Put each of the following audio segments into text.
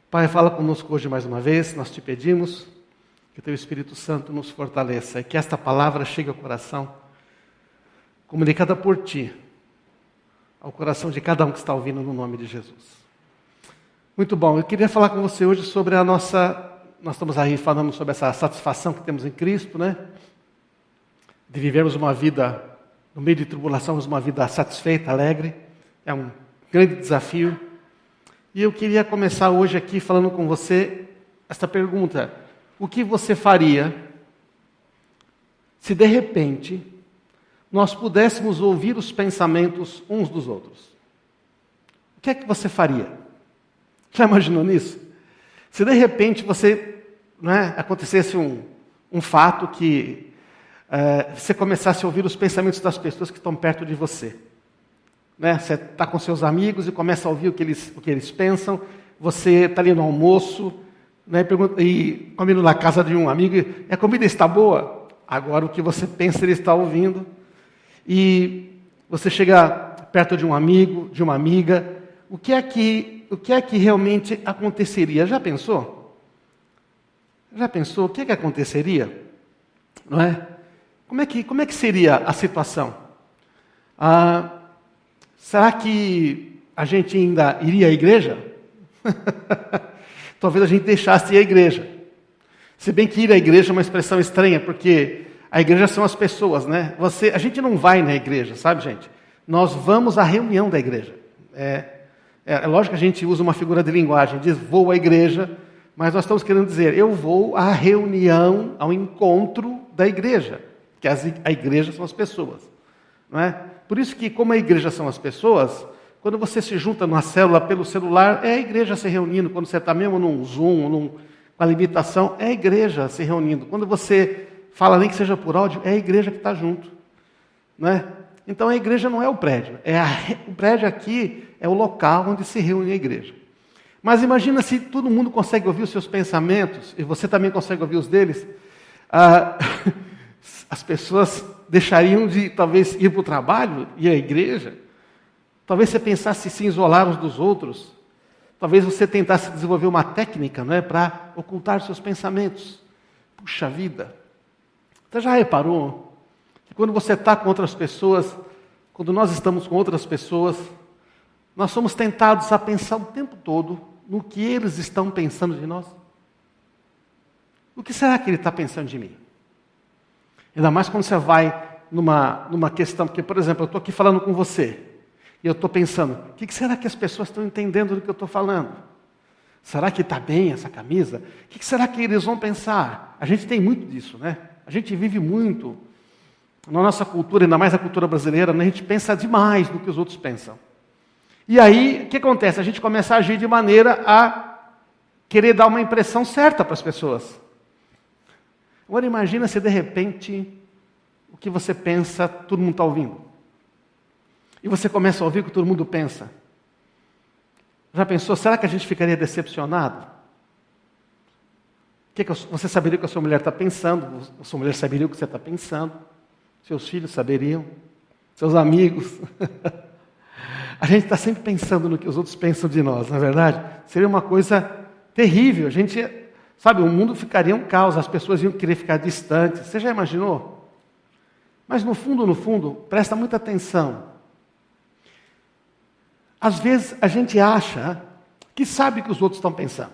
Pai, fala conosco hoje mais uma vez, nós te pedimos que o Teu Espírito Santo nos fortaleça e que esta palavra chegue ao coração, comunicada por Ti, ao coração de cada um que está ouvindo no nome de Jesus. Muito bom, eu queria falar com você hoje sobre nós estamos aí falando sobre essa satisfação que temos em Cristo, né? De vivermos uma vida, no meio de tribulação, uma vida satisfeita, alegre. É um grande desafio. E eu queria começar hoje aqui falando com você esta pergunta: o que você faria se de repente nós pudéssemos ouvir os pensamentos uns dos outros? O que é que você faria? Já imaginou nisso? Se de repente acontecesse um fato que você começasse a ouvir os pensamentos das pessoas que estão perto de você. Você está com seus amigos e começa a ouvir o que eles pensam. Você está ali no almoço, e comendo na casa de um amigo, e a comida está boa? Agora o que você pensa ele está ouvindo. E você chega perto de um amigo, de uma amiga, o que é que realmente aconteceria? Já pensou? Já pensou o que é que aconteceria? Não é? Como é que seria a situação? Será que a gente ainda iria à igreja? Talvez a gente deixasse ir à igreja. Se bem que ir à igreja é uma expressão estranha, porque a igreja são as pessoas, né? A gente não vai na igreja, sabe, gente? Nós vamos à reunião da igreja. É lógico que a gente usa uma figura de linguagem, diz vou à igreja, mas nós estamos querendo dizer eu vou à reunião, ao encontro da igreja, que a igreja são as pessoas, não é? Por isso que, como a igreja são as pessoas, quando você se junta numa célula pelo celular, é a igreja se reunindo. Quando você está mesmo num Zoom, com a limitação, é a igreja se reunindo. Quando você fala, nem que seja por áudio, é a igreja que está junto, não é? Então a igreja não é o prédio. O prédio aqui é o local onde se reúne a igreja. Mas imagina se todo mundo consegue ouvir os seus pensamentos, e você também consegue ouvir os deles. As pessoas deixariam de, talvez, ir para o trabalho, ir à igreja. Talvez você pensasse em se isolar uns dos outros. Talvez você tentasse desenvolver uma técnica, não é, para ocultar seus pensamentos. Puxa vida! Você já reparou que quando você está com outras pessoas, quando nós estamos com outras pessoas, nós somos tentados a pensar o tempo todo no que eles estão pensando de nós? O que será que ele está pensando de mim? Ainda mais quando você vai numa questão, porque, por exemplo, eu estou aqui falando com você, e eu estou pensando, o que será que as pessoas estão entendendo do que eu estou falando? Será que está bem essa camisa? O que será que eles vão pensar? A gente tem muito disso, né? A gente vive muito. Na nossa cultura, ainda mais a cultura brasileira, a gente pensa demais no que os outros pensam. E aí, o que acontece? A gente começa a agir de maneira a querer dar uma impressão certa para as pessoas. Agora imagina se de repente o que você pensa, todo mundo está ouvindo. E você começa a ouvir o que todo mundo pensa. Já pensou, será que a gente ficaria decepcionado? Você saberia o que a sua mulher está pensando, a sua mulher saberia o que você está pensando, seus filhos saberiam, seus amigos. A gente está sempre pensando no que os outros pensam de nós, não é verdade? Seria uma coisa terrível. O mundo ficaria um caos, as pessoas iam querer ficar distantes. Você já imaginou? Mas no fundo, presta muita atenção. Às vezes a gente acha que sabe o que os outros estão pensando.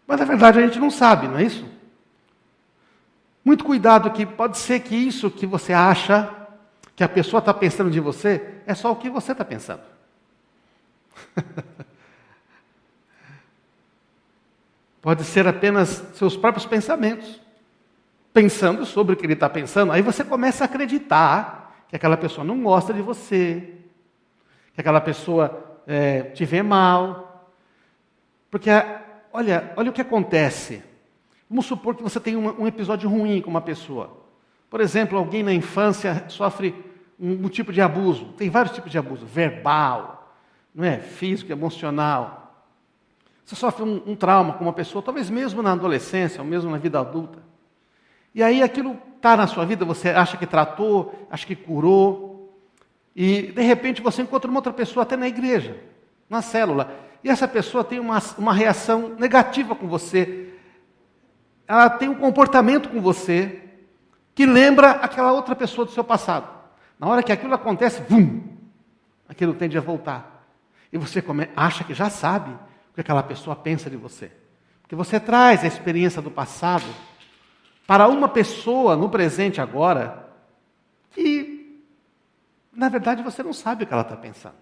Mas na verdade a gente não sabe, não é isso? Muito cuidado, que pode ser que isso que você acha que a pessoa está pensando de você é só o que você está pensando. Pode ser apenas seus próprios pensamentos, pensando sobre o que ele está pensando. Aí você começa a acreditar que aquela pessoa não gosta de você, que aquela pessoa te vê mal. Porque, olha o que acontece. Vamos supor que você tem um episódio ruim com uma pessoa. Por exemplo, alguém na infância sofre um tipo de abuso. Tem vários tipos de abuso. Verbal, não é? Físico, emocional. Você sofre um trauma com uma pessoa, talvez mesmo na adolescência, ou mesmo na vida adulta. E aí aquilo está na sua vida, você acha que tratou, acha que curou. E de repente você encontra uma outra pessoa até na igreja, na célula. e essa pessoa tem uma reação negativa com você. Ela tem um comportamento com você que lembra aquela outra pessoa do seu passado. Na hora que aquilo acontece, aquilo tende a voltar. E você acha que já sabe o que aquela pessoa pensa de você. Porque você traz a experiência do passado para uma pessoa no presente agora, que, na verdade, você não sabe o que ela está pensando.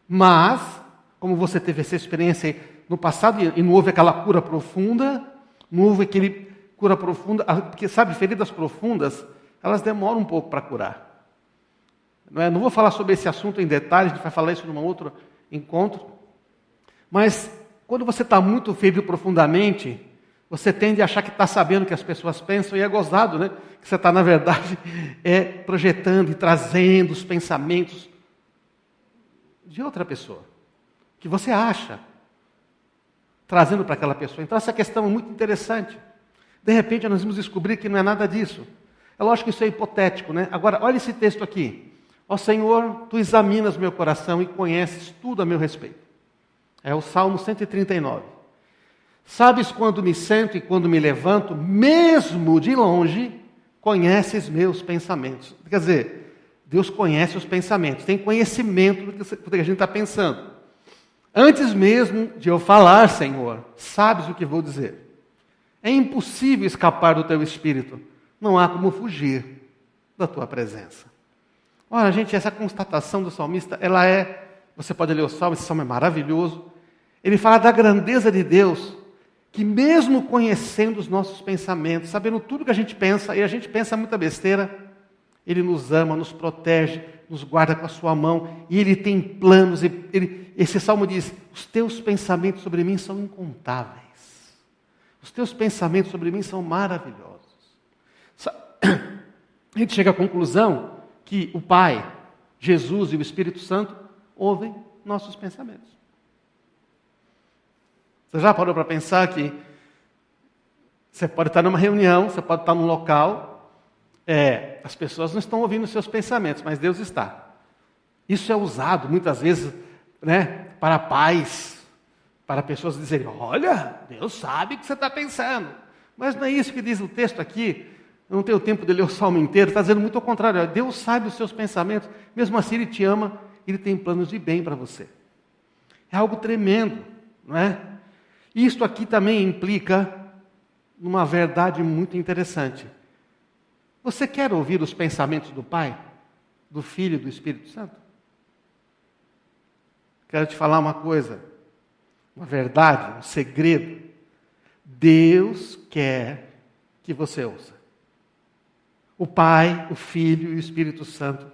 Mas, como você teve essa experiência no passado e não houve aquela cura profunda, não houve aquele cura profunda, porque, sabe, feridas profundas, elas demoram um pouco para curar. Não vou falar sobre esse assunto em detalhes, a gente vai falar isso num outro encontro. Mas, quando você está muito ferido profundamente, você tende a achar que está sabendo o que as pessoas pensam, e é gozado, né? Que você está, na verdade, projetando e trazendo os pensamentos de outra pessoa, que você acha, trazendo para aquela pessoa. Então, essa questão é muito interessante. De repente, nós vamos descobrir que não é nada disso. É lógico que isso é hipotético, né? Agora, olha esse texto aqui. Ó Senhor, Tu examinas meu coração e conheces tudo a meu respeito. É o Salmo 139. Sabes quando me sento e quando me levanto, mesmo de longe, conheces meus pensamentos. Quer dizer, Deus conhece os pensamentos, tem conhecimento do que a gente está pensando. Antes mesmo de eu falar, Senhor, sabes o que vou dizer. É impossível escapar do Teu Espírito. Não há como fugir da Tua presença. Olha, gente, essa constatação do salmista, você pode ler o Salmo, esse Salmo é maravilhoso. Ele fala da grandeza de Deus, que mesmo conhecendo os nossos pensamentos, sabendo tudo que a gente pensa, e a gente pensa muita besteira, Ele nos ama, nos protege, nos guarda com a sua mão, e Ele tem planos. Esse Salmo diz, os teus pensamentos sobre mim são incontáveis. Os teus pensamentos sobre mim são maravilhosos. A gente chega à conclusão que o Pai, Jesus e o Espírito Santo ouvem nossos pensamentos. Você já parou para pensar que você pode estar numa reunião, você pode estar num local, as pessoas não estão ouvindo os seus pensamentos, mas Deus está. Isso é usado muitas vezes, né, para pais, para pessoas dizerem, olha, Deus sabe o que você está pensando. Mas não é isso que diz o texto aqui. Eu não tenho tempo de ler o Salmo inteiro, está dizendo muito ao contrário. Deus sabe os seus pensamentos, mesmo assim Ele te ama, Ele tem planos de bem para você. É algo tremendo, não é? Isto aqui também implica numa verdade muito interessante. Você quer ouvir os pensamentos do Pai, do Filho e do Espírito Santo? Quero te falar uma coisa, uma verdade, um segredo. Deus quer que você ouça. O Pai, o Filho e o Espírito Santo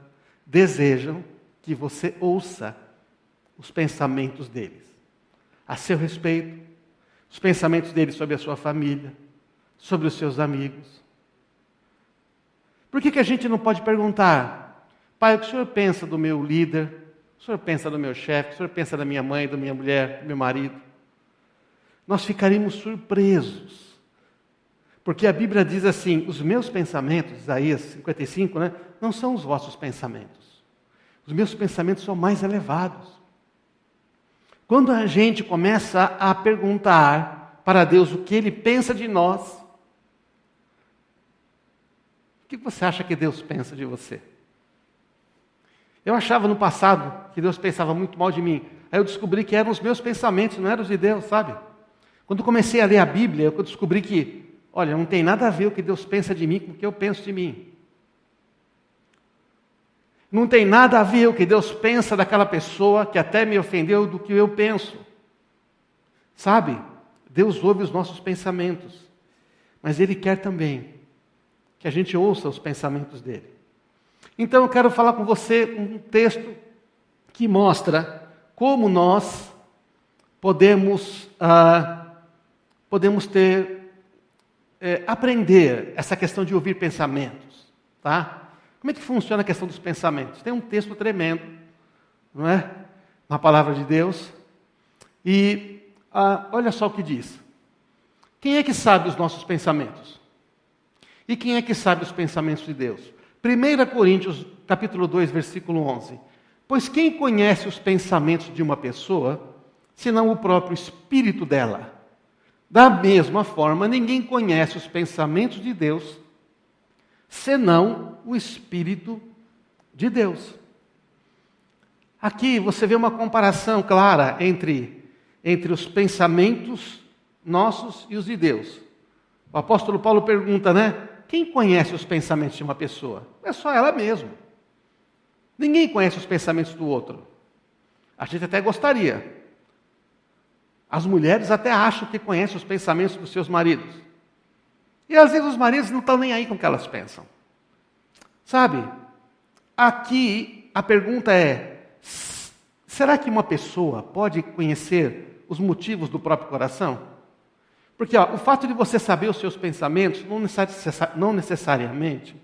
desejam que você ouça os pensamentos deles, a seu respeito, os pensamentos deles sobre a sua família, sobre os seus amigos. Por que a gente não pode perguntar, Pai, o que o Senhor pensa do meu líder? O Senhor pensa do meu chefe? O Senhor pensa da minha mãe, da minha mulher, do meu marido? Nós ficaríamos surpresos. Porque a Bíblia diz assim, os meus pensamentos, Isaías 55, né, não são os vossos pensamentos. Os meus pensamentos são mais elevados. Quando a gente começa a perguntar para Deus o que Ele pensa de nós, o que você acha que Deus pensa de você? Eu achava no passado que Deus pensava muito mal de mim. Aí eu descobri que eram os meus pensamentos, não eram os de Deus, sabe? Quando comecei a ler a Bíblia, eu descobri que, olha, não tem nada a ver o que Deus pensa de mim com o que eu penso de mim. Não tem nada a ver o que Deus pensa daquela pessoa que até me ofendeu do que eu penso. Sabe? Deus ouve os nossos pensamentos. Mas Ele quer também que a gente ouça os pensamentos dEle. Então eu quero falar com você um texto que mostra como nós podemos aprender essa questão de ouvir pensamentos, tá? Como é que funciona a questão dos pensamentos? Tem um texto tremendo, não é? Na palavra de Deus. E olha só o que diz. Quem é que sabe os nossos pensamentos? E quem é que sabe os pensamentos de Deus? 1 Coríntios, capítulo 2, versículo 11. Pois quem conhece os pensamentos de uma pessoa, senão o próprio espírito dela. Da mesma forma, ninguém conhece os pensamentos de Deus, senão o Espírito de Deus. Aqui você vê uma comparação clara entre os pensamentos nossos e os de Deus. O apóstolo Paulo pergunta, né? Quem conhece os pensamentos de uma pessoa? É só ela mesma. Ninguém conhece os pensamentos do outro. A gente até gostaria. As mulheres até acham que conhecem os pensamentos dos seus maridos. E às vezes os maridos não estão nem aí com o que elas pensam. Sabe? Aqui a pergunta é: será que uma pessoa pode conhecer os motivos do próprio coração? Porque o fato de você saber os seus pensamentos não necessariamente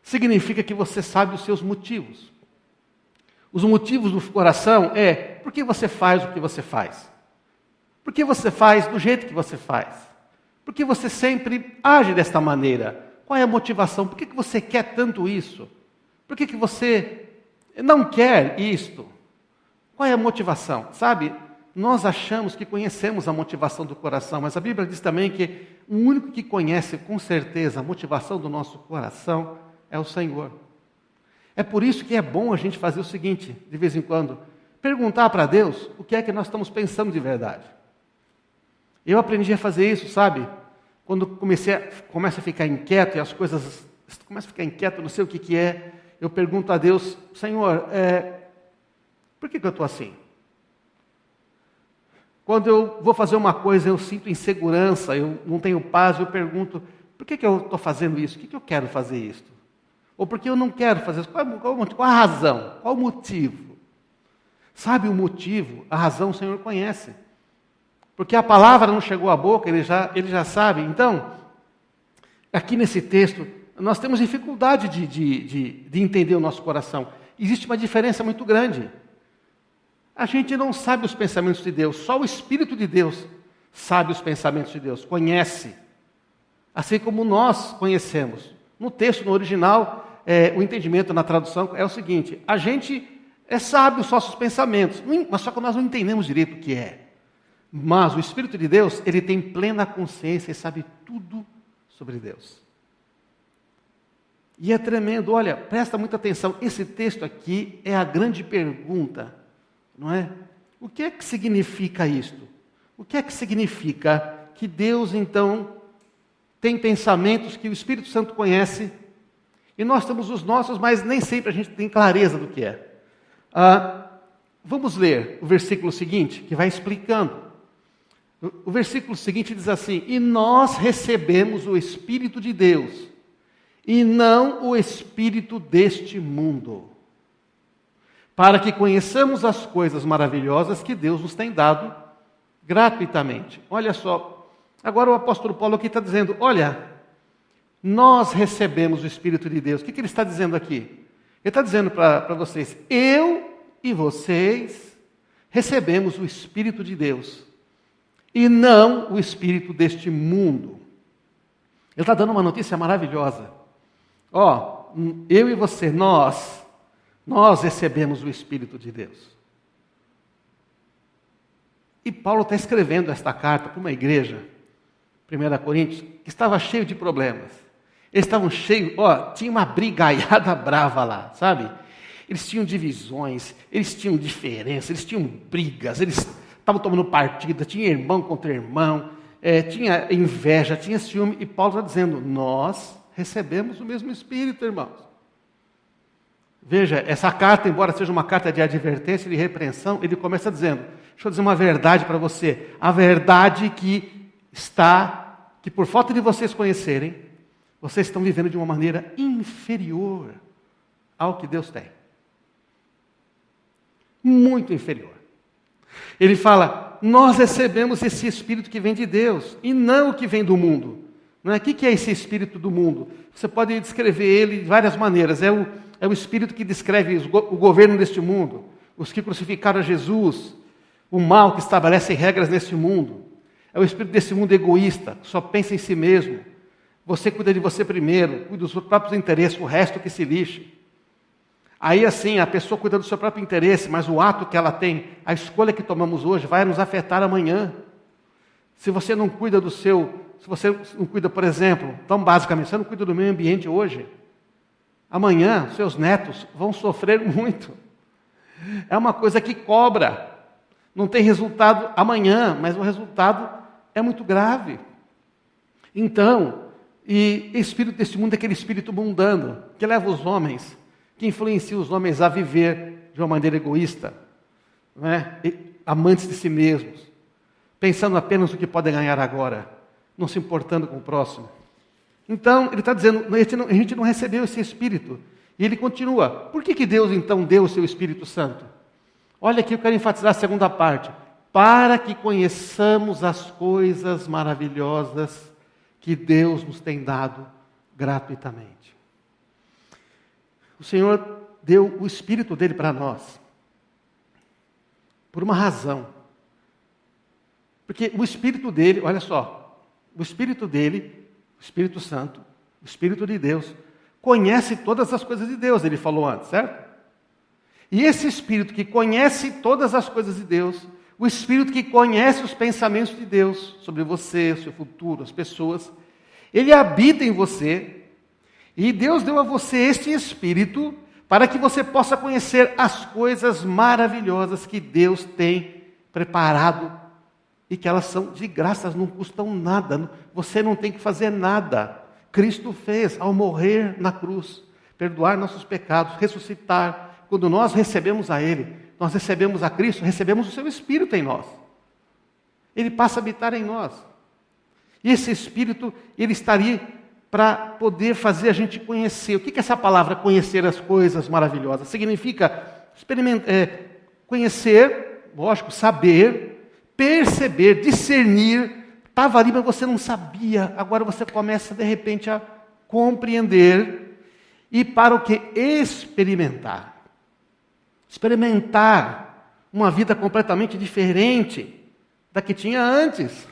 significa que você sabe os seus motivos. Os motivos do coração é por que você faz o que você faz. Por que você faz do jeito que você faz? Por que você sempre age desta maneira? Qual é a motivação? Por que você quer tanto isso? Por que você não quer isto? Qual é a motivação? Sabe, nós achamos que conhecemos a motivação do coração, mas a Bíblia diz também que o único que conhece com certeza a motivação do nosso coração é o Senhor. É por isso que é bom a gente fazer o seguinte, de vez em quando, perguntar para Deus o que é que nós estamos pensando de verdade. Eu aprendi a fazer isso, sabe? Quando começo a ficar inquieto e as coisas começam a ficar inquieto, não sei o que é, eu pergunto a Deus, Senhor, por que eu estou assim? Quando eu vou fazer uma coisa, eu sinto insegurança, eu não tenho paz, eu pergunto, por que eu estou fazendo isso? Por que eu quero fazer isso? Ou por que eu não quero fazer isso? Qual a razão? Qual o motivo? Sabe o motivo? A razão o Senhor conhece. Porque a palavra não chegou à boca, ele já sabe. Então, aqui nesse texto, nós temos dificuldade de entender o nosso coração. Existe uma diferença muito grande. A gente não sabe os pensamentos de Deus, só o Espírito de Deus sabe os pensamentos de Deus, conhece. Assim como nós conhecemos. No texto, no original, o entendimento na tradução é o seguinte: a gente sabe os nossos pensamentos, mas só que nós não entendemos direito o que é. Mas o Espírito de Deus, ele tem plena consciência e sabe tudo sobre Deus. E é tremendo, olha, presta muita atenção, esse texto aqui é a grande pergunta, não é? O que é que significa isto? O que é que significa que Deus, então, tem pensamentos que o Espírito Santo conhece, e nós temos os nossos, mas nem sempre a gente tem clareza do que é. Vamos ler o versículo seguinte, que vai explicando. O versículo seguinte diz assim: e nós recebemos o Espírito de Deus, e não o espírito deste mundo, para que conheçamos as coisas maravilhosas que Deus nos tem dado gratuitamente. Olha só, agora o apóstolo Paulo aqui está dizendo, olha, nós recebemos o Espírito de Deus. O que ele está dizendo aqui? Ele está dizendo para vocês, eu e vocês recebemos o Espírito de Deus, e não o espírito deste mundo. Ele está dando uma notícia maravilhosa. Eu e você, nós recebemos o Espírito de Deus. E Paulo está escrevendo esta carta para uma igreja, 1 Coríntios, que estava cheio de problemas. Eles estavam cheios, tinha uma brigaiada brava lá, sabe? Eles tinham divisões, eles tinham diferenças, eles tinham brigas, eles estavam tomando partida, tinha irmão contra irmão, tinha inveja, tinha ciúme, e Paulo está dizendo, nós recebemos o mesmo Espírito, irmãos. Veja, essa carta, embora seja uma carta de advertência e de repreensão, ele começa dizendo, deixa eu dizer uma verdade para você, a verdade que por falta de vocês conhecerem, vocês estão vivendo de uma maneira inferior ao que Deus tem. Muito inferior. Ele fala, nós recebemos esse Espírito que vem de Deus, e não o que vem do mundo. Não é? O que é esse Espírito do mundo? Você pode descrever ele de várias maneiras. É o Espírito que descreve o governo deste mundo, os que crucificaram a Jesus, o mal que estabelece regras neste mundo. É o Espírito desse mundo egoísta, que só pensa em si mesmo. Você cuida de você primeiro, cuida dos seus próprios interesses, o resto que se lixe. Aí assim, a pessoa cuida do seu próprio interesse, mas o ato que ela tem, a escolha que tomamos hoje, vai nos afetar amanhã. Se você não cuida se você não cuida, por exemplo, tão basicamente, você não cuida do meio ambiente hoje, amanhã seus netos vão sofrer muito. É uma coisa que cobra. Não tem resultado amanhã, mas o resultado é muito grave. Então, e espírito desse mundo é aquele espírito mundano, que leva os homens, que influencia os homens a viver de uma maneira egoísta, não é? Amantes de si mesmos, pensando apenas no que podem ganhar agora, não se importando com o próximo. Então, ele está dizendo, a gente não recebeu esse Espírito. E ele continua, por que Deus então deu o seu Espírito Santo? Olha aqui, eu quero enfatizar a segunda parte. Para que conheçamos as coisas maravilhosas que Deus nos tem dado gratuitamente. O Senhor deu o Espírito dele para nós, por uma razão. Porque o Espírito dele, olha só, o Espírito dele, o Espírito Santo, o Espírito de Deus, conhece todas as coisas de Deus, ele falou antes, certo? E esse Espírito que conhece todas as coisas de Deus, o Espírito que conhece os pensamentos de Deus sobre você, o seu futuro, as pessoas, ele habita em você, e Deus deu a você este Espírito para que você possa conhecer as coisas maravilhosas que Deus tem preparado e que elas são de graça, não custam nada, você não tem que fazer nada. Cristo fez ao morrer na cruz, perdoar nossos pecados, ressuscitar. Quando nós recebemos a Ele, nós recebemos a Cristo, recebemos o seu Espírito em nós. Ele passa a habitar em nós. E esse Espírito, ele estaria para poder fazer a gente conhecer. O que é essa palavra, conhecer as coisas maravilhosas? Significa conhecer, lógico, saber, perceber, discernir. Estava ali, mas você não sabia. Agora você começa, de repente, a compreender. E para o que? Experimentar. Experimentar uma vida completamente diferente da que tinha antes.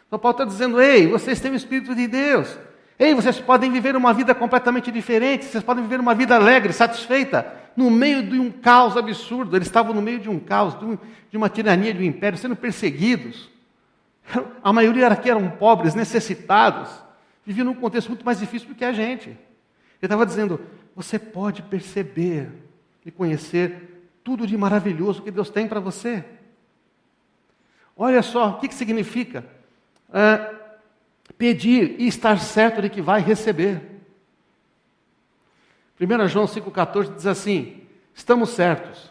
Então Paulo está dizendo, ei, vocês têm o Espírito de Deus. Ei, vocês podem viver uma vida completamente diferente. Vocês podem viver uma vida alegre, satisfeita, no meio de um caos absurdo. Eles estavam no meio de um caos, de uma tirania, de um império, sendo perseguidos. A maioria aqui eram pobres, necessitados, viviam num contexto muito mais difícil do que a gente. Ele estava dizendo, você pode perceber e conhecer tudo de maravilhoso que Deus tem para você. Olha só, o que significa? Pedir e estar certo de que vai receber. 1 João 5,14 diz assim, estamos certos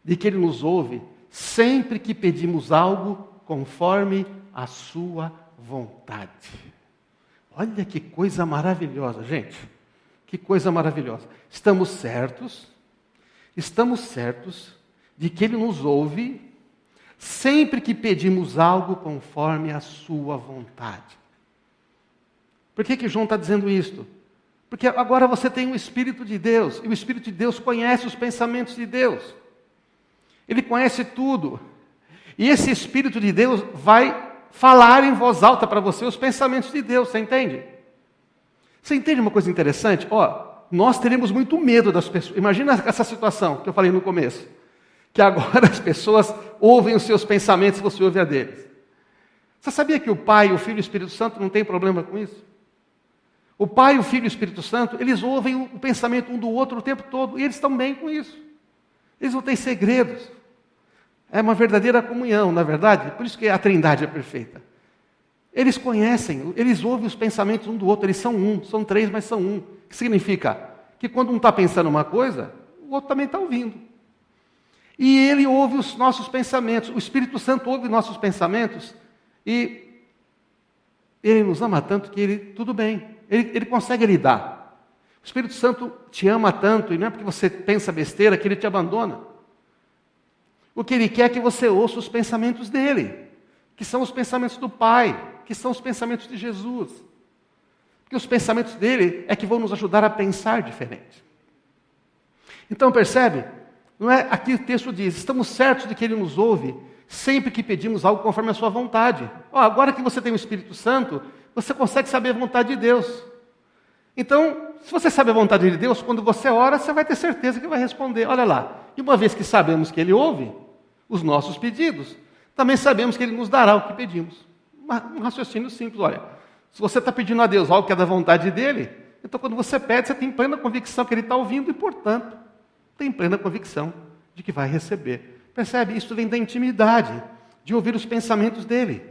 de que Ele nos ouve sempre que pedimos algo conforme a sua vontade. Olha que coisa maravilhosa, gente. Que coisa maravilhosa. Estamos certos de que Ele nos ouve sempre que pedimos algo conforme a sua vontade. Por que João está dizendo isto? Porque agora você tem o Espírito de Deus, e o Espírito de Deus conhece os pensamentos de Deus. Ele conhece tudo. E esse Espírito de Deus vai falar em voz alta para você os pensamentos de Deus, você entende? Você entende uma coisa interessante? Nós teremos muito medo das pessoas. Imagina essa situação que eu falei no começo. Que agora as pessoas ouvem os seus pensamentos e você ouve a deles. Você sabia que o Pai, o Filho e o Espírito Santo não tem problema com isso? O Pai, o Filho e o Espírito Santo, eles ouvem o pensamento um do outro o tempo todo, e eles estão bem com isso. Eles não têm segredos. É uma verdadeira comunhão, na verdade, por isso que a Trindade é perfeita. Eles conhecem, eles ouvem os pensamentos um do outro, eles são um, são três, mas são um. O que significa? Que quando um está pensando uma coisa, o outro também está ouvindo. E ele ouve os nossos pensamentos, o Espírito Santo ouve nossos pensamentos, e ele nos ama tanto que tudo bem, ele consegue lidar. O Espírito Santo te ama tanto, e não é porque você pensa besteira que ele te abandona. O que ele quer é que você ouça os pensamentos dele, que são os pensamentos do Pai, que são os pensamentos de Jesus. Porque os pensamentos dele é que vão nos ajudar a pensar diferente. Então percebe? Não é? Aqui o texto diz, estamos certos de que Ele nos ouve sempre que pedimos algo conforme a sua vontade. Agora que você tem o Espírito Santo, você consegue saber a vontade de Deus. Então, se você sabe a vontade de Deus, quando você ora, você vai ter certeza que vai responder. Olha lá, e uma vez que sabemos que Ele ouve os nossos pedidos, também sabemos que Ele nos dará o que pedimos. Um raciocínio simples, olha, se você está pedindo a Deus algo que é da vontade dEle, então quando você pede, você tem plena convicção que Ele está ouvindo e, portanto, tem plena convicção de que vai receber. Percebe? Isso vem da intimidade, de ouvir os pensamentos dEle.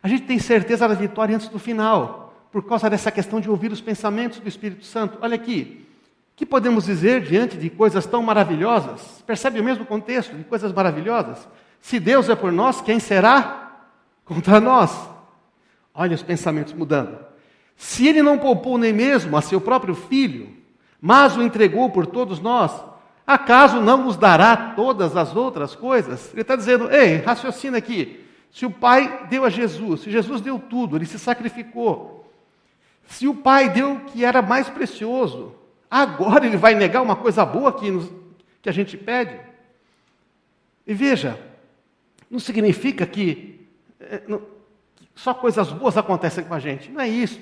A gente tem certeza da vitória antes do final, por causa dessa questão de ouvir os pensamentos do Espírito Santo. Olha aqui, o que podemos dizer diante de coisas tão maravilhosas? Percebe o mesmo contexto de coisas maravilhosas? Se Deus é por nós, quem será contra nós? Olha os pensamentos mudando. Se Ele não poupou nem mesmo a seu próprio Filho, mas o entregou por todos nós, acaso não nos dará todas as outras coisas? Ele está dizendo, ei, raciocina aqui. Se o Pai deu a Jesus, se Jesus deu tudo, Ele se sacrificou. Se o Pai deu o que era mais precioso, agora Ele vai negar uma coisa boa que a gente pede? E veja, não significa que só coisas boas acontecem com a gente. Não é isso.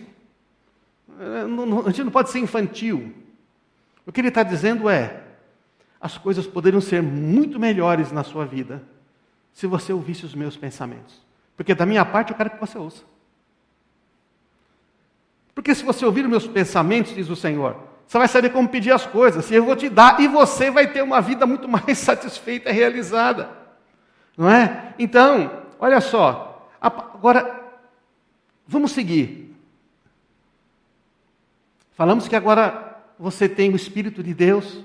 A gente não pode ser infantil. O que Ele está dizendo é, as coisas poderiam ser muito melhores na sua vida se você ouvisse os meus pensamentos. Porque da minha parte eu quero que você ouça. Porque se você ouvir os meus pensamentos, diz o Senhor, você vai saber como pedir as coisas, e eu vou te dar, e você vai ter uma vida muito mais satisfeita e realizada. Não é? Então, olha só, agora, vamos seguir. Falamos que agora você tem o Espírito de Deus,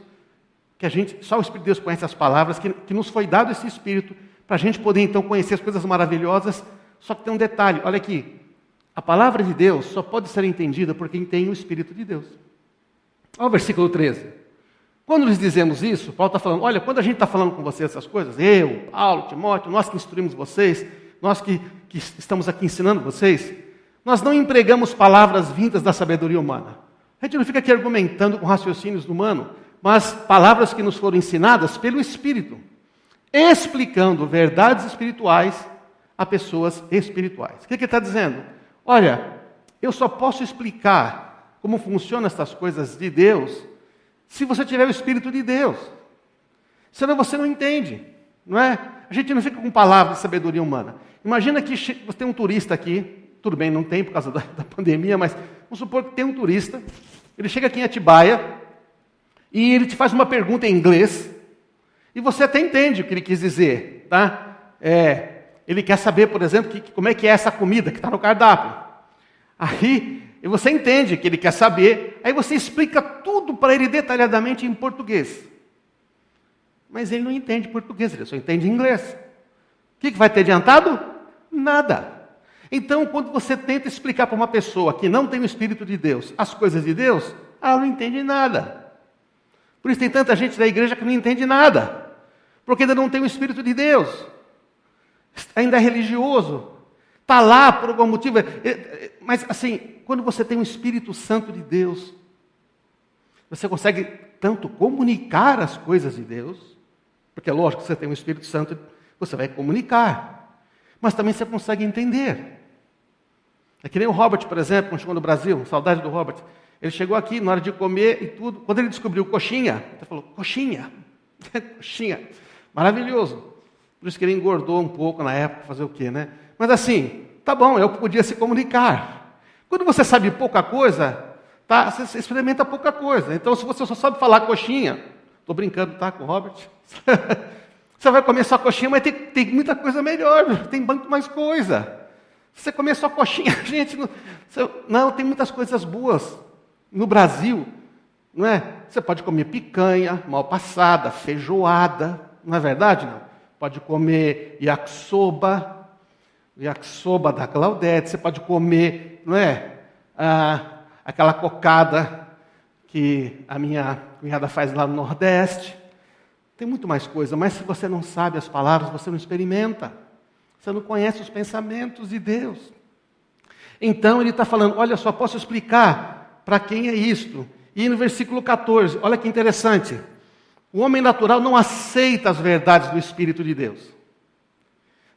que só o Espírito de Deus conhece as palavras, que nos foi dado esse Espírito, para a gente poder então conhecer as coisas maravilhosas, só que tem um detalhe, olha aqui, a palavra de Deus só pode ser entendida por quem tem o Espírito de Deus. Olha o versículo 13. Quando lhes dizemos isso, Paulo está falando, olha, quando a gente está falando com vocês essas coisas, eu, Paulo, Timóteo, nós que instruímos vocês, nós que estamos aqui ensinando vocês, nós não empregamos palavras vindas da sabedoria humana. A gente não fica aqui argumentando com raciocínios humanos, mas palavras que nos foram ensinadas pelo Espírito, explicando verdades espirituais a pessoas espirituais. O que ele está dizendo? Olha, eu só posso explicar como funcionam essas coisas de Deus se você tiver o Espírito de Deus. Senão você não entende, não é? A gente não fica com palavras de sabedoria humana. Imagina que você tem um turista aqui, tudo bem, não tem por causa da pandemia, mas vamos supor que tem um turista, ele chega aqui em Atibaia e ele te faz uma pergunta em inglês e você até entende o que ele quis dizer, tá? Ele quer saber, por exemplo, como é que é essa comida que está no cardápio. Aí você entende que ele quer saber, aí você explica tudo para ele detalhadamente em português. Mas ele não entende português, ele só entende inglês. O que vai ter adiantado? Nada. Então, quando você tenta explicar para uma pessoa que não tem o Espírito de Deus as coisas de Deus, ela não entende nada. Por isso tem tanta gente da igreja que não entende nada, porque ainda não tem o Espírito de Deus. Ainda é religioso, está lá por algum motivo. Mas assim, quando você tem o Espírito Santo de Deus, você consegue tanto comunicar as coisas de Deus, porque é lógico que você tem o Espírito Santo, você vai comunicar, mas também você consegue entender. É que nem o Robert, por exemplo, quando chegou no Brasil, saudade do Robert, ele chegou aqui na hora de comer e tudo, quando ele descobriu coxinha, ele falou, coxinha, coxinha, maravilhoso. Por isso que ele engordou um pouco na época, fazer o quê, né? Mas assim, tá bom, eu podia se comunicar. Quando você sabe pouca coisa, tá? Você experimenta pouca coisa. Então, se você só sabe falar coxinha, estou brincando, tá, com o Robert? Você vai comer só coxinha, mas tem muita coisa melhor, tem muito mais coisa. Se você comer só coxinha, gente, não, tem muitas coisas boas. No Brasil, não é? Você pode comer picanha, mal passada, feijoada, não é verdade, não? Pode comer yakisoba da Claudete, você pode comer, não é? Aquela cocada que a minha cunhada faz lá no Nordeste. Tem muito mais coisa, mas se você não sabe as palavras, você não experimenta. Você não conhece os pensamentos de Deus. Então ele está falando, olha só, posso explicar para quem é isto. E no versículo 14, olha que interessante. O homem natural não aceita as verdades do Espírito de Deus.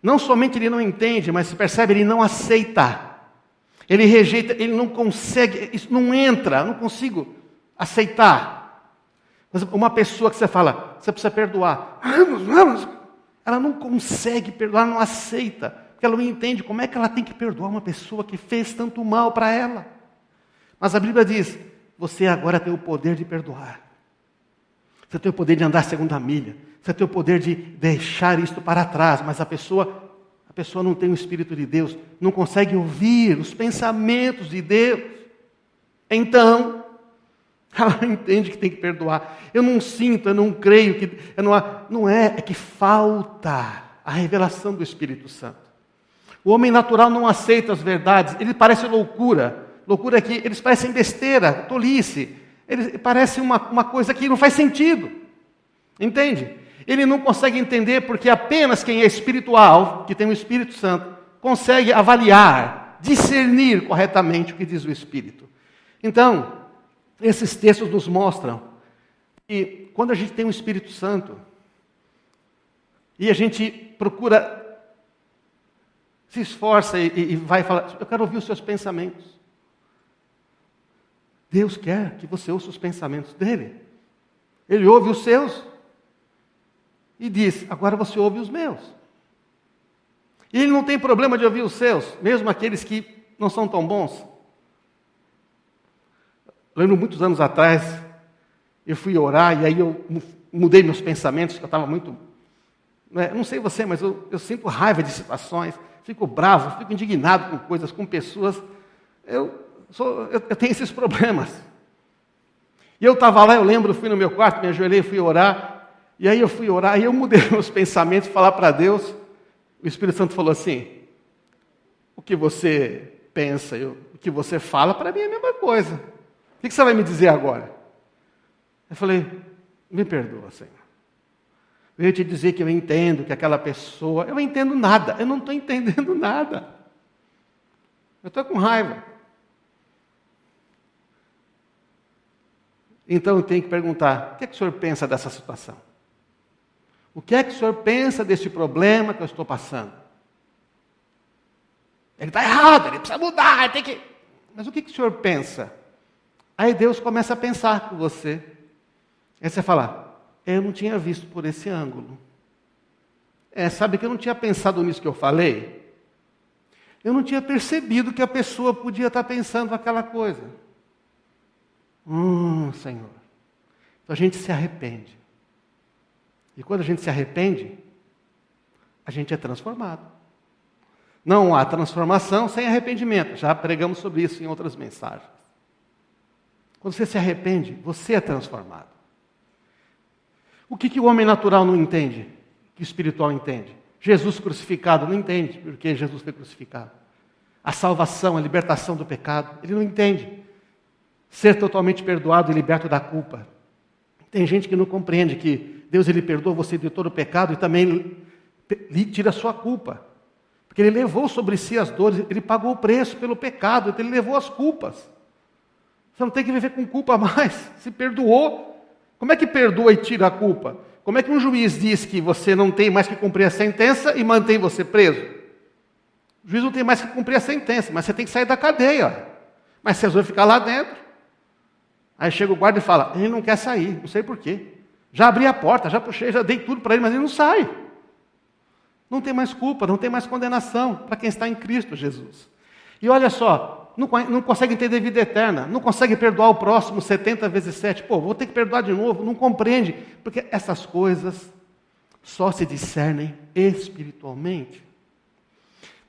Não somente ele não entende, mas se percebe, ele não aceita. Ele rejeita, ele não consegue, isso não entra, não consigo aceitar. Mas uma pessoa que você fala, você precisa perdoar. Vamos. Ela não consegue perdoar, não aceita. Porque ela não entende como é que ela tem que perdoar uma pessoa que fez tanto mal para ela. Mas a Bíblia diz, você agora tem o poder de perdoar. Você tem o poder de andar a segunda milha. Você tem o poder de deixar isto para trás. Mas a pessoa não tem o Espírito de Deus, não consegue ouvir os pensamentos de Deus. Então, ela entende que tem que perdoar. Eu não sinto, eu não creio, é que falta a revelação do Espírito Santo. O homem natural não aceita as verdades, ele parece loucura. Loucura que eles parecem besteira, tolice. Eles parecem uma coisa que não faz sentido. Entende? Ele não consegue entender porque apenas quem é espiritual, que tem o Espírito Santo, consegue avaliar, discernir corretamente o que diz o Espírito. Então, esses textos nos mostram que quando a gente tem o Espírito Santo e a gente procura, se esforça e vai falar, eu quero ouvir os seus pensamentos. Deus quer que você ouça os pensamentos dele. Ele ouve os seus e diz, agora você ouve os meus. E ele não tem problema de ouvir os seus, mesmo aqueles que não são tão bons. Lembro muitos anos atrás, eu fui orar e aí eu mudei meus pensamentos, que eu estava muito... Não sei você, mas eu sinto raiva de situações, fico bravo, fico indignado com coisas, com pessoas. Eu tenho esses problemas. E eu estava lá, eu lembro, eu fui no meu quarto, me ajoelhei, fui orar, e aí eu fui orar, e eu mudei meus pensamentos, falar para Deus, o Espírito Santo falou assim, o que você pensa, o que você fala, para mim é a mesma coisa. O que você vai me dizer agora? Eu falei, me perdoa, Senhor. Eu ia te dizer que eu entendo que aquela pessoa... Eu não entendo nada, eu não estou entendendo nada. Eu estou com raiva. Então eu tenho que perguntar, o que é que o senhor pensa dessa situação? O que é que o senhor pensa desse problema que eu estou passando? Ele está errado, ele precisa mudar, ele tem que... Mas o que o senhor pensa? Aí Deus começa a pensar com você. Aí você fala, eu não tinha visto por esse ângulo. Sabe que eu não tinha pensado nisso que eu falei? Eu não tinha percebido que a pessoa podia estar pensando aquela coisa. Senhor. Então a gente se arrepende. E quando a gente se arrepende, a gente é transformado. Não há transformação sem arrependimento. Já pregamos sobre isso em outras mensagens. Quando você se arrepende, você é transformado. O que o homem natural não entende, que o espiritual entende? Jesus crucificado não entende porque Jesus foi crucificado. A salvação, a libertação do pecado, ele não entende. Ser totalmente perdoado e liberto da culpa. Tem gente que não compreende que Deus ele perdoa você de todo o pecado e também lhe tira a sua culpa. Porque ele levou sobre si as dores, ele pagou o preço pelo pecado, então ele levou as culpas. Você não tem que viver com culpa mais, se perdoou. Como é que perdoa e tira a culpa? Como é que um juiz diz que você não tem mais que cumprir a sentença e mantém você preso? O juiz não tem mais que cumprir a sentença, mas você tem que sair da cadeia. Mas você resolve ficar lá dentro. Aí chega o guarda e fala, ele não quer sair, não sei porquê. Já abri a porta, já puxei, já dei tudo para ele, mas ele não sai. Não tem mais culpa, não tem mais condenação para quem está em Cristo Jesus. E olha só, não consegue entender vida eterna, não consegue perdoar o próximo 70 vezes 7. Vou ter que perdoar de novo, não compreende. Porque essas coisas só se discernem espiritualmente.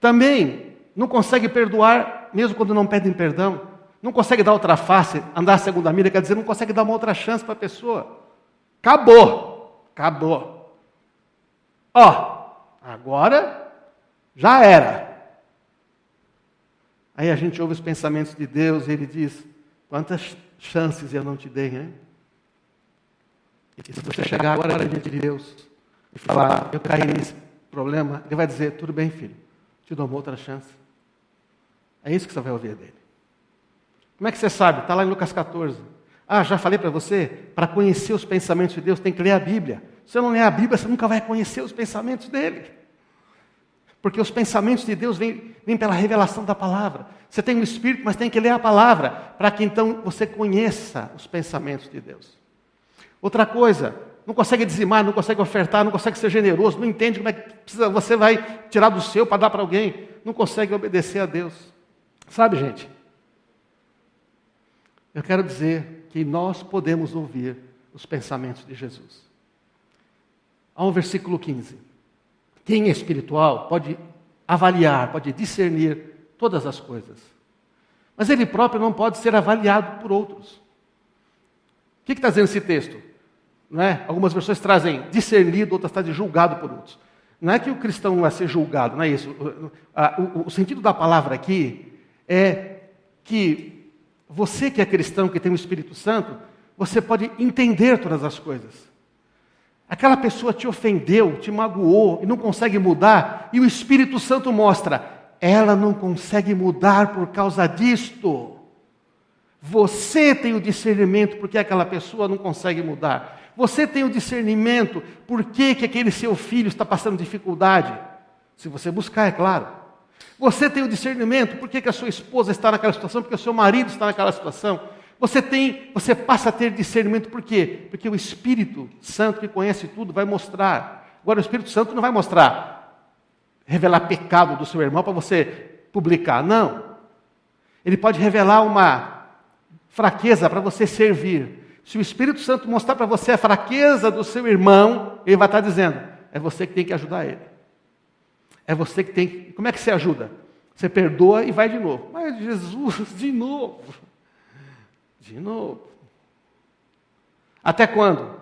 Também não consegue perdoar, mesmo quando não pedem perdão. Não consegue dar outra face, andar a segunda milha, quer dizer, não consegue dar uma outra chance para a pessoa. Acabou. Agora já era. Aí a gente ouve os pensamentos de Deus e ele diz, quantas chances eu não te dei, hein? E se você chegar agora diante de Deus e falar, eu caí nesse problema, ele vai dizer, tudo bem, filho, te dou uma outra chance. É isso que você vai ouvir dele. Como é que você sabe? Está lá em Lucas 14. Já falei para você, para conhecer os pensamentos de Deus tem que ler a Bíblia. Se você não ler a Bíblia, você nunca vai conhecer os pensamentos dele. Porque os pensamentos de Deus vêm pela revelação da palavra. Você tem o Espírito, mas tem que ler a palavra, para que então você conheça os pensamentos de Deus. Outra coisa, não consegue dizimar, não consegue ofertar, não consegue ser generoso, não entende como é que você vai tirar do seu para dar para alguém, não consegue obedecer a Deus. Sabe, gente? Eu quero dizer que nós podemos ouvir os pensamentos de Jesus. Há um versículo 15. Quem é espiritual pode avaliar, pode discernir todas as coisas. Mas ele próprio não pode ser avaliado por outros. O que está dizendo esse texto? Não é? Algumas versões trazem discernido, outras trazem julgado por outros. Não é que o cristão não vai ser julgado, não é isso. O sentido da palavra aqui é que você que é cristão, que tem o Espírito Santo, você pode entender todas as coisas. Aquela pessoa te ofendeu, te magoou e não consegue mudar, e o Espírito Santo mostra, ela não consegue mudar por causa disto. Você tem o discernimento porque aquela pessoa não consegue mudar. Você tem o discernimento por que aquele seu filho está passando dificuldade. Se você buscar, é claro. Você tem o discernimento por que a sua esposa está naquela situação, porque o seu marido está naquela situação. Você passa a ter discernimento por quê? Porque o Espírito Santo, que conhece tudo, vai mostrar. Agora, o Espírito Santo não vai mostrar, revelar pecado do seu irmão para você publicar. Não. Ele pode revelar uma fraqueza para você servir. Se o Espírito Santo mostrar para você a fraqueza do seu irmão, ele vai estar dizendo, é você que tem que ajudar ele. É você que tem que... Como é que você ajuda? Você perdoa e vai de novo. Mas Jesus, de novo. De novo. Até quando?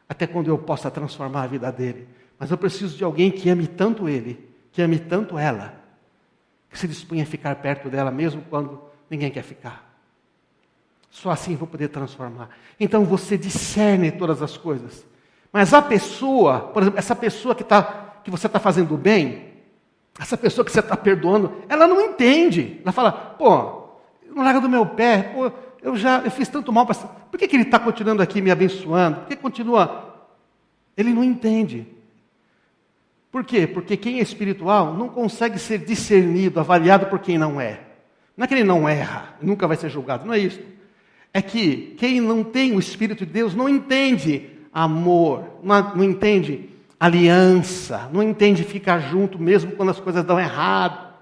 Até quando eu possa transformar a vida dele. Mas eu preciso de alguém que ame tanto ele, que ame tanto ela, que se disponha a ficar perto dela mesmo quando ninguém quer ficar. Só assim eu vou poder transformar. Então você discerne todas as coisas. Mas a pessoa, por exemplo, essa pessoa que você está fazendo bem, essa pessoa que você está perdoando, ela não entende. Ela fala, pô, não larga do meu pé, pô, eu fiz tanto mal para... Por que ele está continuando aqui me abençoando? Por que continua? Ele não entende. Por quê? Porque quem é espiritual não consegue ser discernido, avaliado por quem não é. Não é que ele não erra, nunca vai ser julgado, não é isso. É que quem não tem o Espírito de Deus não entende amor, não entende aliança, não entende ficar junto mesmo quando as coisas dão errado.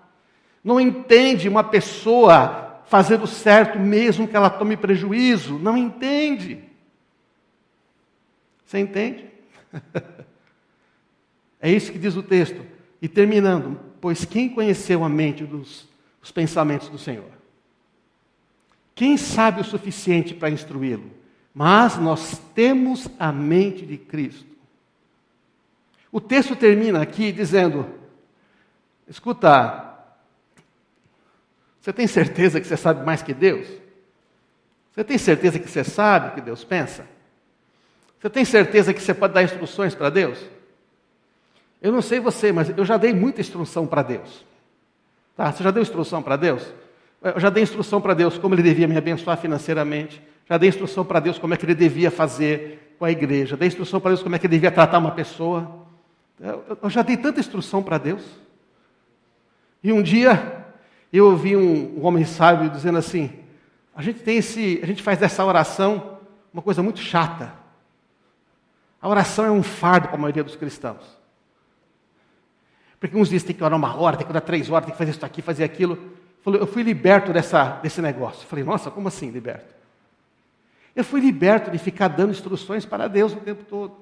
Não entende uma pessoa fazer o certo mesmo que ela tome prejuízo. Não entende. Você entende? É isso que diz o texto. E terminando, pois quem conheceu a mente os pensamentos do Senhor? Quem sabe o suficiente para instruí-lo? Mas nós temos a mente de Cristo. O texto termina aqui dizendo, escuta, você tem certeza que você sabe mais que Deus? Você tem certeza que você sabe o que Deus pensa? Você tem certeza que você pode dar instruções para Deus? Eu não sei você, mas eu já dei muita instrução para Deus. Tá? Você já deu instrução para Deus? Eu já dei instrução para Deus como Ele devia me abençoar financeiramente. Já dei instrução para Deus como é que Ele devia fazer com a igreja. Dei instrução para Deus como é que Ele devia tratar uma pessoa. Eu já dei tanta instrução para Deus. E um dia eu ouvi um homem sábio dizendo assim, a gente faz dessa oração uma coisa muito chata. A oração é um fardo para a maioria dos cristãos. Porque uns dizem que tem que orar 1 hora, tem que orar 3 horas, tem que fazer isso aqui, fazer aquilo. Eu fui liberto desse negócio. Falei, nossa, como assim liberto? Eu fui liberto de ficar dando instruções para Deus o tempo todo.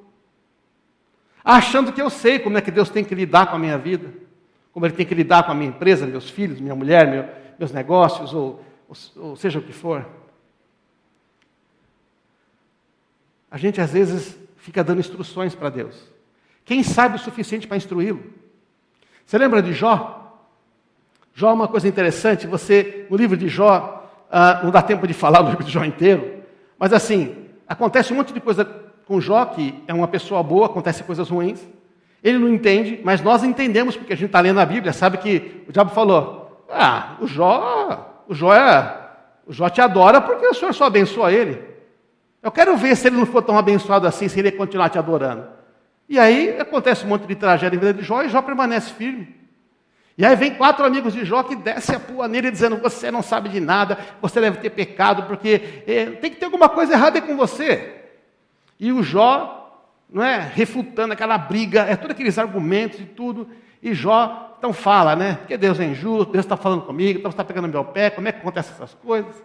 Achando que eu sei como é que Deus tem que lidar com a minha vida. Como Ele tem que lidar com a minha empresa, meus filhos, minha mulher, meus negócios, ou seja o que for. A gente às vezes fica dando instruções para Deus. Quem sabe o suficiente para instruí-lo? Você lembra de Jó? Jó é uma coisa interessante, no livro de Jó, não dá tempo de falar do livro de Jó inteiro, mas assim, acontece um monte de coisa com Jó, que é uma pessoa boa, acontecem coisas ruins, ele não entende, mas nós entendemos, porque a gente está lendo a Bíblia, sabe que o diabo falou, o Jó te adora porque o Senhor só abençoa ele. Eu quero ver se ele não for tão abençoado assim, se ele continuar te adorando. E aí acontece um monte de tragédia em vida de Jó, e Jó permanece firme. E aí vem 4 amigos de Jó que descem a pua nele dizendo, você não sabe de nada, você deve ter pecado, porque tem que ter alguma coisa errada com você. E o Jó, não é, refutando aquela briga, todos aqueles argumentos e tudo, e Jó, então fala, né, porque Deus é injusto, Deus está falando comigo, Deus está pegando meu pé, como é que acontecem essas coisas?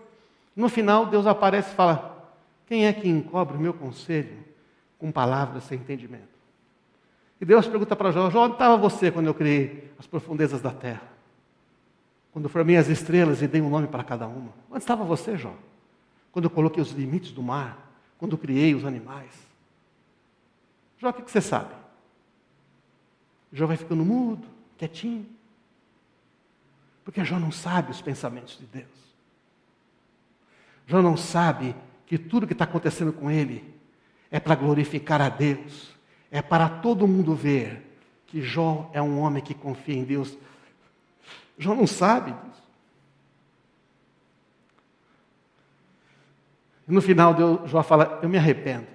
No final, Deus aparece e fala, quem é que encobre o meu conselho com palavras sem entendimento? E Deus pergunta para Jó, Jó, onde estava você quando eu criei as profundezas da terra? Quando formei as estrelas e dei um nome para cada uma? Onde estava você, Jó? Quando eu coloquei os limites do mar? Quando eu criei os animais? Jó, o que você sabe? Jó vai ficando mudo, quietinho. Porque Jó não sabe os pensamentos de Deus. Jó não sabe que tudo que está acontecendo com ele é para glorificar a Deus. É para todo mundo ver que Jó é um homem que confia em Deus. Jó não sabe disso. E no final, Jó fala, eu me arrependo.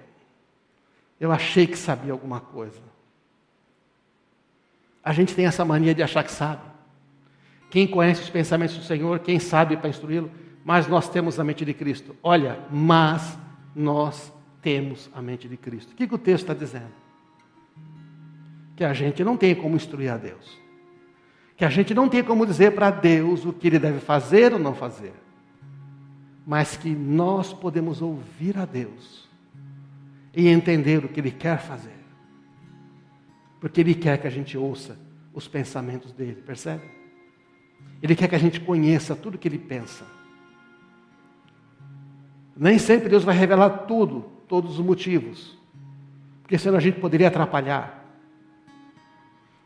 Eu achei que sabia alguma coisa. A gente tem essa mania de achar que sabe. Quem conhece os pensamentos do Senhor, quem sabe para instruí-lo, mas nós temos a mente de Cristo. Olha, mas nós temos a mente de Cristo. O que o texto está dizendo? Que a gente não tem como instruir a Deus. Que a gente não tem como dizer para Deus o que Ele deve fazer ou não fazer. Mas que nós podemos ouvir a Deus e entender o que Ele quer fazer. Porque Ele quer que a gente ouça os pensamentos dEle, percebe? Ele quer que a gente conheça tudo o que Ele pensa. Nem sempre Deus vai revelar tudo, todos os motivos. Porque senão a gente poderia atrapalhar.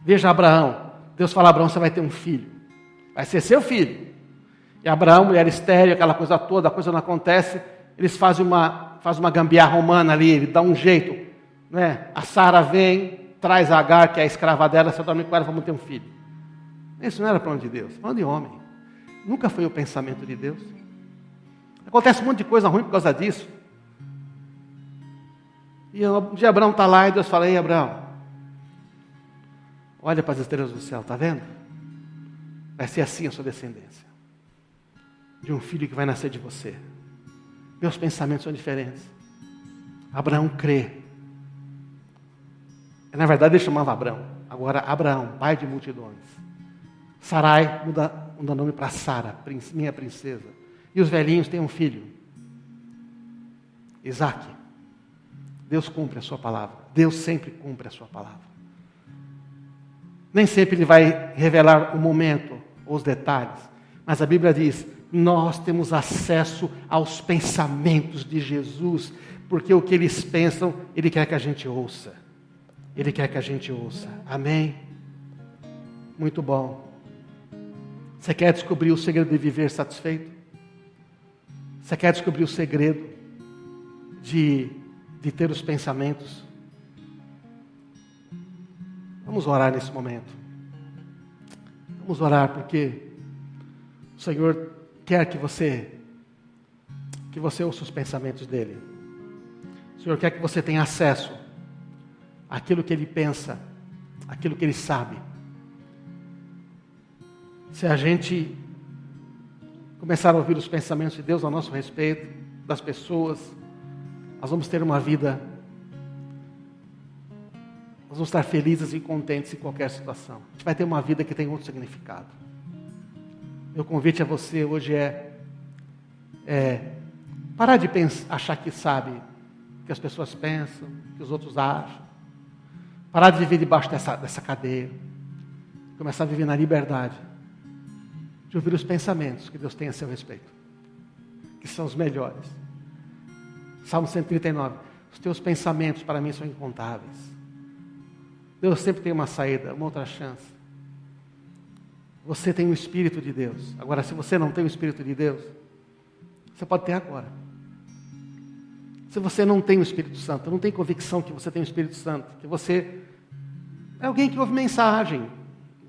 Veja Abraão. Deus fala a Abraão, você vai ter um filho. Vai ser seu filho. E Abraão, mulher estéril, aquela coisa toda, a coisa não acontece. Eles fazem uma gambiarra humana ali, ele dá um jeito. Né? A Sara vem, traz a Agar, que é a escrava dela, você dorme com ela, vamos ter um filho. Isso não era plano de Deus, plano de homem. Nunca foi o pensamento de Deus. Acontece um monte de coisa ruim por causa disso. E um dia Abraão está lá e Deus fala, ei Abraão, olha para as estrelas do céu, está vendo? Vai ser assim a sua descendência. De um filho que vai nascer de você. Meus pensamentos são diferentes. Abraão crê. Na verdade ele chamava Abraão. Agora Abraão, pai de multidões. Sarai muda nome para Sara, minha princesa. E os velhinhos têm um filho. Isaac. Deus cumpre a sua palavra. Deus sempre cumpre a sua palavra. Nem sempre Ele vai revelar o momento ou os detalhes. Mas a Bíblia diz, nós temos acesso aos pensamentos de Jesus. Porque o que eles pensam, Ele quer que a gente ouça. Ele quer que a gente ouça. Amém? Muito bom. Você quer descobrir o segredo de viver satisfeito? Você quer descobrir o segredo de ter os pensamentos? Vamos orar nesse momento. Vamos orar porque o Senhor quer que você ouça os pensamentos dEle. O Senhor quer que você tenha acesso àquilo que Ele pensa, àquilo que Ele sabe. Se a gente começar a ouvir os pensamentos de Deus a nosso respeito, das pessoas, nós vamos ter uma vida, nós vamos estar felizes e contentes em qualquer situação. A gente vai ter uma vida que tem outro significado. Meu convite a você hoje é parar de achar que sabe o que as pessoas pensam, o que os outros acham. Parar de viver debaixo dessa cadeia. Começar a viver na liberdade de ouvir os pensamentos que Deus tem a seu respeito, que são os melhores. Salmo 139, os teus pensamentos para mim são incontáveis. Deus sempre tem uma saída, uma outra chance. Você tem o Espírito de Deus. Agora, se você não tem o Espírito de Deus, você pode ter agora. Se você não tem o Espírito Santo, não tem convicção que você tem o Espírito Santo, que você é alguém que ouve mensagem,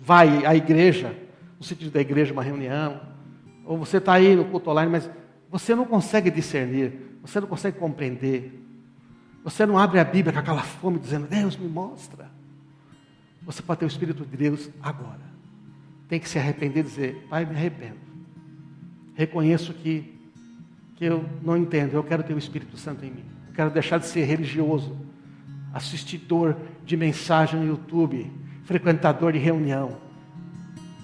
vai à igreja, no sentido da igreja, uma reunião, ou você está aí no culto online, mas você não consegue discernir, você não consegue compreender, você não abre a Bíblia com aquela fome dizendo, Deus me mostra. Você pode ter o Espírito de Deus agora. tem que se arrepender e dizer: Pai, me arrependo. Reconheço que eu não entendo, eu quero ter o Espírito Santo em mim. Eu quero deixar de ser religioso, assistidor de mensagem no YouTube, frequentador de reunião.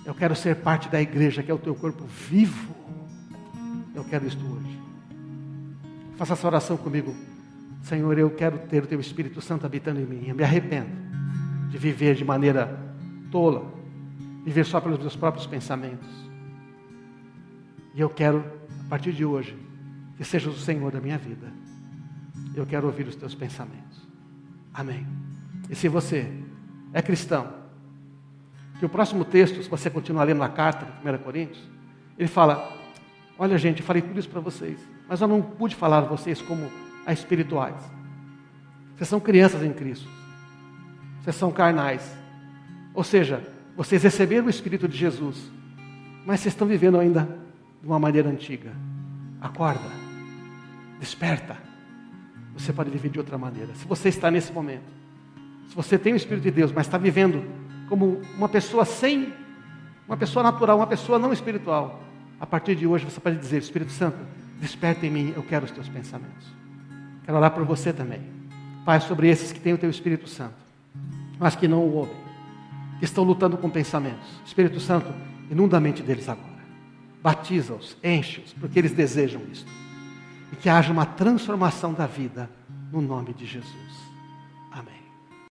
Eu quero ser parte da igreja, que é o teu corpo vivo. Eu quero isto hoje. Faça essa oração comigo. Senhor, eu quero ter o teu Espírito Santo habitando em mim. Eu me arrependo de viver de maneira tola, viver só pelos meus próprios pensamentos. E eu quero, a partir de hoje, que sejas o Senhor da minha vida. Eu quero ouvir os teus pensamentos. Amém. E se você é cristão, que o próximo texto, se você continuar lendo a carta de 1 Coríntios, ele fala: olha, gente, eu falei tudo isso para vocês, mas eu não pude falar a vocês como a espirituais. Vocês são crianças em Cristo. Vocês são carnais. Ou seja, vocês receberam o Espírito de Jesus, mas vocês estão vivendo ainda de uma maneira antiga. Acorda. Desperta. Você pode viver de outra maneira. Se você está nesse momento, se você tem o Espírito de Deus, mas está vivendo como uma pessoa uma pessoa natural, uma pessoa não espiritual, a partir de hoje você pode dizer: Espírito Santo, desperta em mim, eu quero os teus pensamentos. Quero orar por você também. Pai, sobre esses que têm o teu Espírito Santo, mas que não o ouvem, que estão lutando com pensamentos. Espírito Santo, inunda a mente deles agora. Batiza-os, enche-os, porque eles desejam isto. E que haja uma transformação da vida no nome de Jesus.